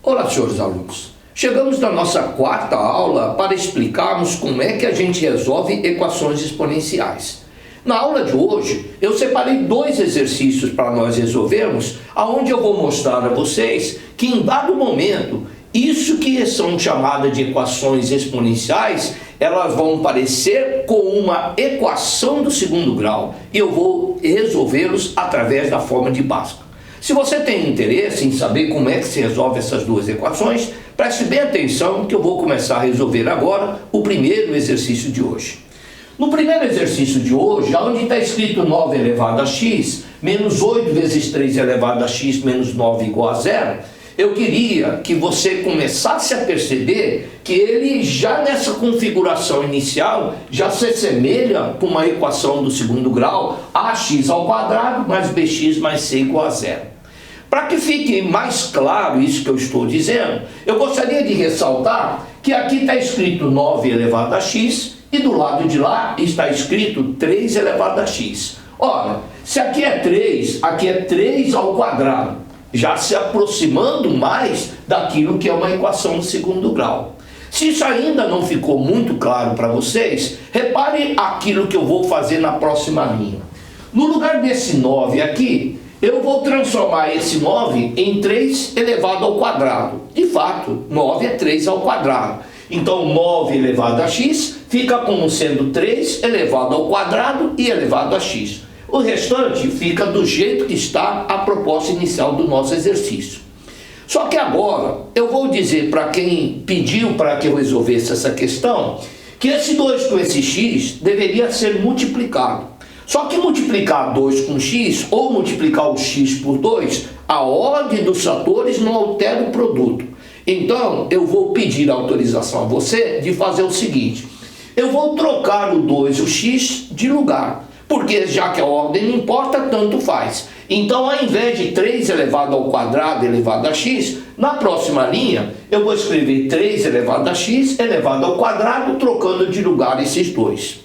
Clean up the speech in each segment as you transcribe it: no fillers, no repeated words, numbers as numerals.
Olá, senhores alunos. Chegamos na nossa quarta aula para explicarmos como é que a gente resolve equações exponenciais. Na aula de hoje, eu separei dois exercícios para nós resolvermos, onde eu vou mostrar a vocês que em dado momento, isso que são chamadas de equações exponenciais, elas vão parecer com uma equação do segundo grau e eu vou resolvê-los através da forma de Bhaskara. Se você tem interesse em saber como é que se resolve essas duas equações, preste bem atenção que eu vou começar a resolver agora o primeiro exercício de hoje. No primeiro exercício de hoje, onde está escrito 9 elevado a x, menos 8 vezes 3 elevado a x menos 9 igual a zero, eu queria que você começasse a perceber que ele já nessa configuração inicial já se assemelha com uma equação do segundo grau, ax ao quadrado mais bx mais c igual a zero. Para que fique mais claro isso que eu estou dizendo, eu gostaria de ressaltar que aqui está escrito 9 elevado a x e do lado de lá está escrito 3 elevado a x. Ora, se aqui é 3 ao quadrado, já se aproximando mais daquilo que é uma equação de segundo grau. Se isso ainda não ficou muito claro para vocês, repare aquilo que eu vou fazer na próxima linha. No lugar desse 9 aqui, eu vou transformar esse 9 em 3 elevado ao quadrado. De fato, 9 é 3 ao quadrado. Então, 9 elevado a x fica como sendo 3 elevado ao quadrado e elevado a x. O restante fica do jeito que está a proposta inicial do nosso exercício. Só que agora eu vou dizer para quem pediu para que eu resolvesse essa questão, que esse 2 com esse x deveria ser multiplicado. Só que multiplicar 2 com x ou multiplicar o x por 2, a ordem dos fatores não altera o produto. Então eu vou pedir autorização a você de fazer o seguinte: eu vou trocar o 2 e o x de lugar. Porque já que a ordem não importa, tanto faz. Então, ao invés de 3 elevado ao quadrado elevado a x, na próxima linha, eu vou escrever 3 elevado a x elevado ao quadrado, trocando de lugar esses dois.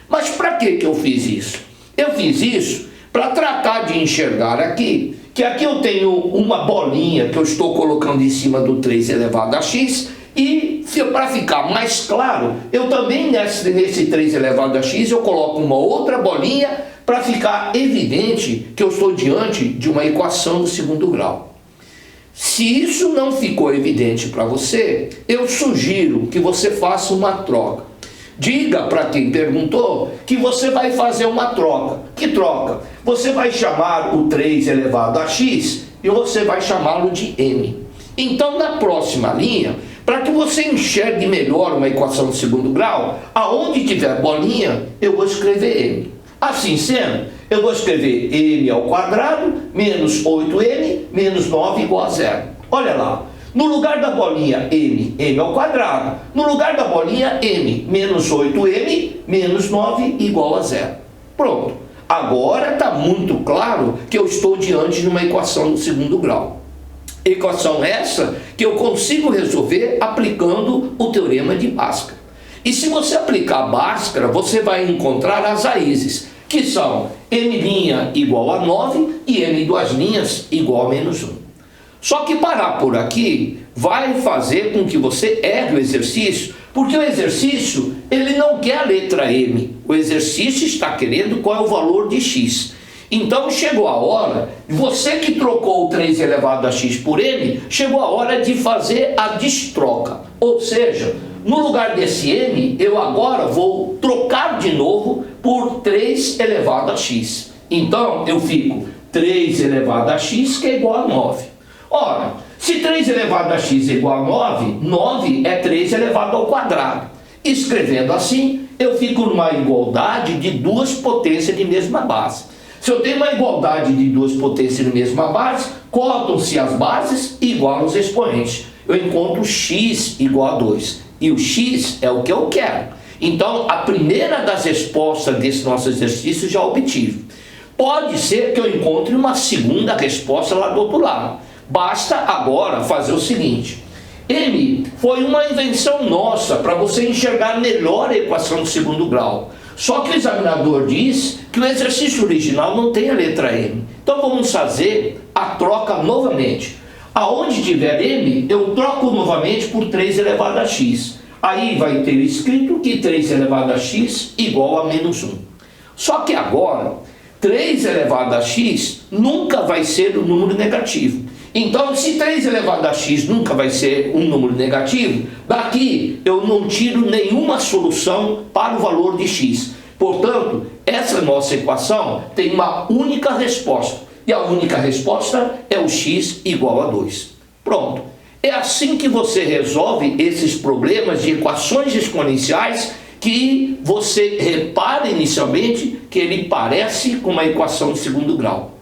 Mas para que eu fiz isso? Eu fiz isso para tratar de enxergar aqui, que aqui eu tenho uma bolinha que eu estou colocando em cima do 3 elevado a x, e para ficar mais claro, eu também nesse 3 elevado a x eu coloco uma outra bolinha para ficar evidente que eu estou diante de uma equação do segundo grau. Se isso não ficou evidente para você, eu sugiro que você faça uma troca. Diga para quem perguntou que você vai fazer uma troca. Que troca? Você vai chamar o 3 elevado a x e você vai chamá-lo de m. Então, na próxima linha, para que você enxergue melhor uma equação de segundo grau, aonde tiver bolinha, eu vou escrever m. Assim sendo, eu vou escrever m ao quadrado menos 8m menos 9 igual a zero. Olha lá, no lugar da bolinha m ao quadrado, no lugar da bolinha m, menos 8m menos 9 igual a zero. Pronto, agora está muito claro que eu estou diante de uma equação do segundo grau. Equação essa que eu consigo resolver aplicando o teorema de Bhaskara. E se você aplicar Bhaskara, você vai encontrar as raízes, que são m' igual a 9 e m duas linhas igual a menos 1. Só que parar por aqui vai fazer com que você erre o exercício, porque o exercício ele não quer a letra m, o exercício está querendo qual é o valor de x. Então chegou a hora, você que trocou o 3 elevado a x por m, chegou a hora de fazer a destroca. Ou seja, no lugar desse m, eu agora vou trocar de novo por 3 elevado a x. Então eu fico 3 elevado a x que é igual a 9. Ora, se 3 elevado a x é igual a 9, 9 é 3 elevado ao quadrado. Escrevendo assim, eu fico numa igualdade de duas potências de mesma base. Se eu tenho uma igualdade de duas potências de mesma base, cortam-se as bases e igualam os expoentes. Eu encontro x igual a 2. E o x é o que eu quero. Então, a primeira das respostas desse nosso exercício já obtive. Pode ser que eu encontre uma segunda resposta lá do outro lado. Basta agora fazer o seguinte. M foi uma invenção nossa para você enxergar melhor a equação de segundo grau. Só que o examinador diz que o exercício original não tem a letra M. Então vamos fazer a troca novamente. Aonde tiver m, eu troco novamente por 3 elevado a x. Aí vai ter escrito que 3 elevado a x igual a menos 1. Só que agora, 3 elevado a x nunca vai ser um número negativo. Então, se 3 elevado a x nunca vai ser um número negativo, daqui eu não tiro nenhuma solução para o valor de x. Portanto, essa nossa equação tem uma única resposta. E a única resposta é o x igual a 2. Pronto. É assim que você resolve esses problemas de equações exponenciais que você repara inicialmente que ele parece com uma equação de segundo grau.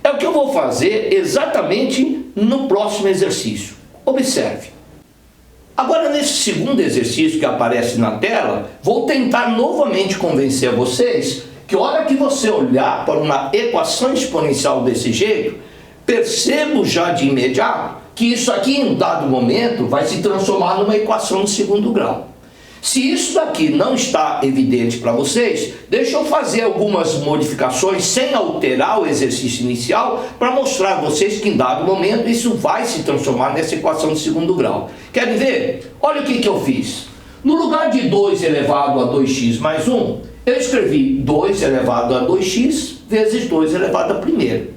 É o que eu vou fazer exatamente no próximo exercício. Observe. Agora, nesse segundo exercício que aparece na tela, vou tentar novamente convencer vocês que a hora que você olhar para uma equação exponencial desse jeito, percebo já de imediato que isso aqui em um dado momento vai se transformar numa equação de segundo grau. Se isso daqui não está evidente para vocês, deixa eu fazer algumas modificações sem alterar o exercício inicial para mostrar a vocês que em dado momento isso vai se transformar nessa equação de segundo grau. Querem ver? Olha o que eu fiz. No lugar de 2 elevado a 2x mais 1, eu escrevi 2 elevado a 2x vezes 2 elevado a primeira.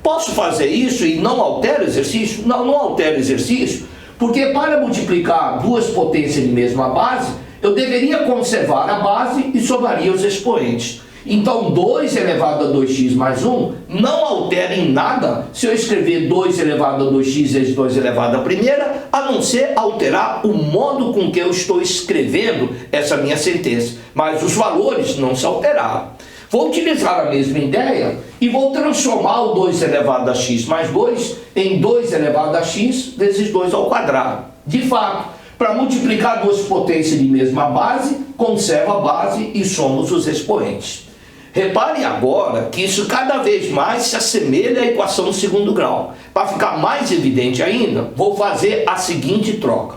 Posso fazer isso e não altero o exercício? Não, não altero o exercício, porque para multiplicar duas potências de mesma base, eu deveria conservar a base e somaria os expoentes. Então 2 elevado a 2x mais 1 não altera em nada se eu escrever 2 elevado a 2x vezes 2 elevado a primeira, a não ser alterar o modo com que eu estou escrevendo essa minha sentença. Mas os valores não se alteraram. Vou utilizar a mesma ideia e vou transformar o 2 elevado a x mais 2 em 2 elevado a x vezes 2 ao quadrado. De fato, para multiplicar duas potências de mesma base, conserva a base e somos os expoentes. Repare agora que isso cada vez mais se assemelha à equação do segundo grau. Para ficar mais evidente ainda, vou fazer a seguinte troca.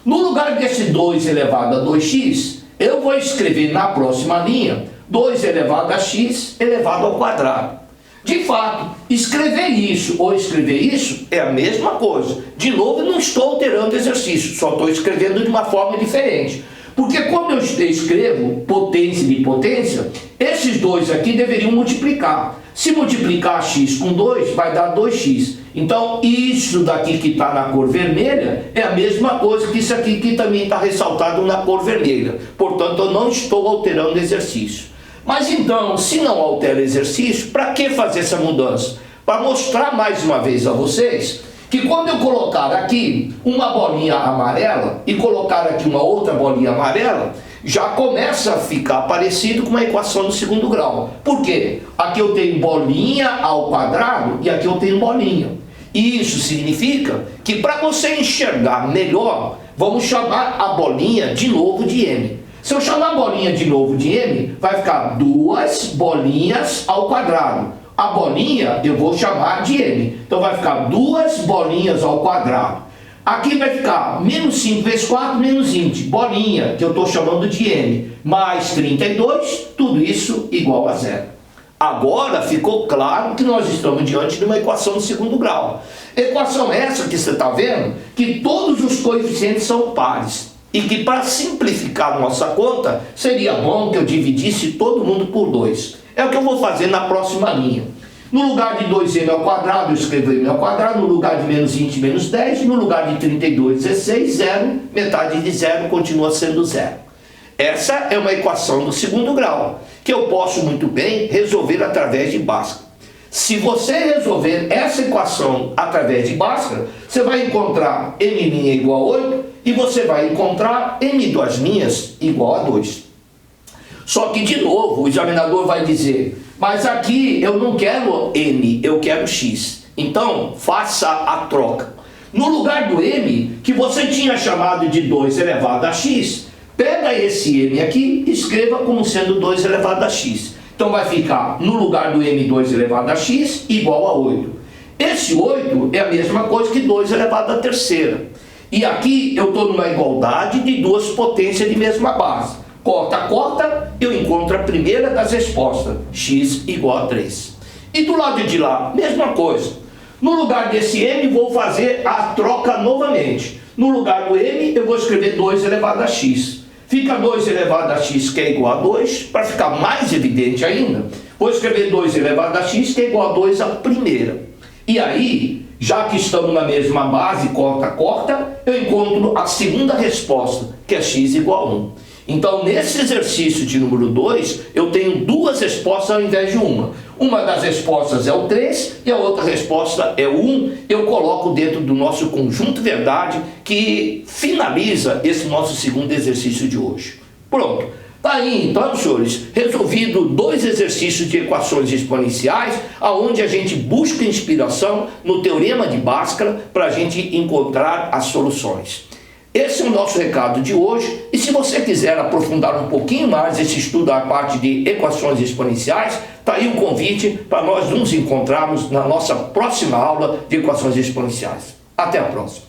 No lugar desse 2 elevado a 2x, eu vou escrever na próxima linha 2 elevado a x elevado ao quadrado. De fato, escrever isso ou escrever isso é a mesma coisa. De novo, eu não estou alterando o exercício, só estou escrevendo de uma forma diferente. Porque quando eu escrevo potência de potência, esses dois aqui deveriam multiplicar. Se multiplicar x com 2, vai dar 2x. Então, isso daqui que está na cor vermelha é a mesma coisa que isso aqui que também está ressaltado na cor vermelha. Portanto, eu não estou alterando o exercício. Mas então, se não altera o exercício, para que fazer essa mudança? Para mostrar mais uma vez a vocês que quando eu colocar aqui uma bolinha amarela e colocar aqui uma outra bolinha amarela, já começa a ficar parecido com uma equação do segundo grau. Por quê? Aqui eu tenho bolinha ao quadrado e aqui eu tenho bolinha. Isso significa que para você enxergar melhor, vamos chamar a bolinha de novo de m. Se eu chamar a bolinha de novo de m, vai ficar 2 bolinhas ao quadrado. A bolinha eu vou chamar de m. Então vai ficar 2 bolinhas ao quadrado. Aqui vai ficar menos 5 vezes 4, menos 20. Bolinha, que eu estou chamando de m, mais 32, tudo isso igual a zero. Agora ficou claro que nós estamos diante de uma equação de segundo grau. Equação essa que você está vendo, que todos os coeficientes são pares. E que para simplificar nossa conta, seria bom que eu dividisse todo mundo por 2. É o que eu vou fazer na próxima linha. No lugar de 2m ao quadrado, eu escrevo m ao quadrado. No lugar de menos 20, menos 10. No lugar de 32, 16, 0. Metade de 0 continua sendo 0. Essa é uma equação do segundo grau, que eu posso muito bem resolver através de Bhaskara. Se você resolver essa equação através de Bhaskara, você vai encontrar m' igual a 8 e você vai encontrar m² igual a 2. Só que, de novo, o examinador vai dizer, mas aqui eu não quero m, eu quero x. Então, faça a troca. No lugar do m, que você tinha chamado de 2 elevado a x, pega esse m aqui e escreva como sendo 2 elevado a x. Então vai ficar, no lugar do m2 elevado a x, igual a 8. Esse 8 é a mesma coisa que 2 elevado a terceira. E aqui eu estou numa igualdade de duas potências de mesma base. Corta, corta, eu encontro a primeira das respostas, x igual a 3. E do lado de lá, mesma coisa. No lugar desse m, vou fazer a troca novamente. No lugar do m, eu vou escrever 2 elevado a x. Fica 2 elevado a x, que é igual a 2. Para ficar mais evidente ainda, vou escrever 2 elevado a x, que é igual a 2 a primeira. E aí, já que estamos na mesma base, corta, corta, eu encontro a segunda resposta, que é x igual a 1. Então, nesse exercício de número 2, eu tenho duas respostas ao invés de uma. Uma das respostas é o 3 e a outra resposta é o 1. Eu coloco dentro do nosso conjunto verdade que finaliza esse nosso segundo exercício de hoje. Pronto. Tá aí, então, senhores, resolvido 2 exercícios de equações exponenciais, aonde a gente busca inspiração no Teorema de Bhaskara para a gente encontrar as soluções. Esse é o nosso recado de hoje, e se você quiser aprofundar um pouquinho mais esse estudo da parte de equações exponenciais, está aí o convite para nós nos encontrarmos na nossa próxima aula de equações exponenciais. Até a próxima!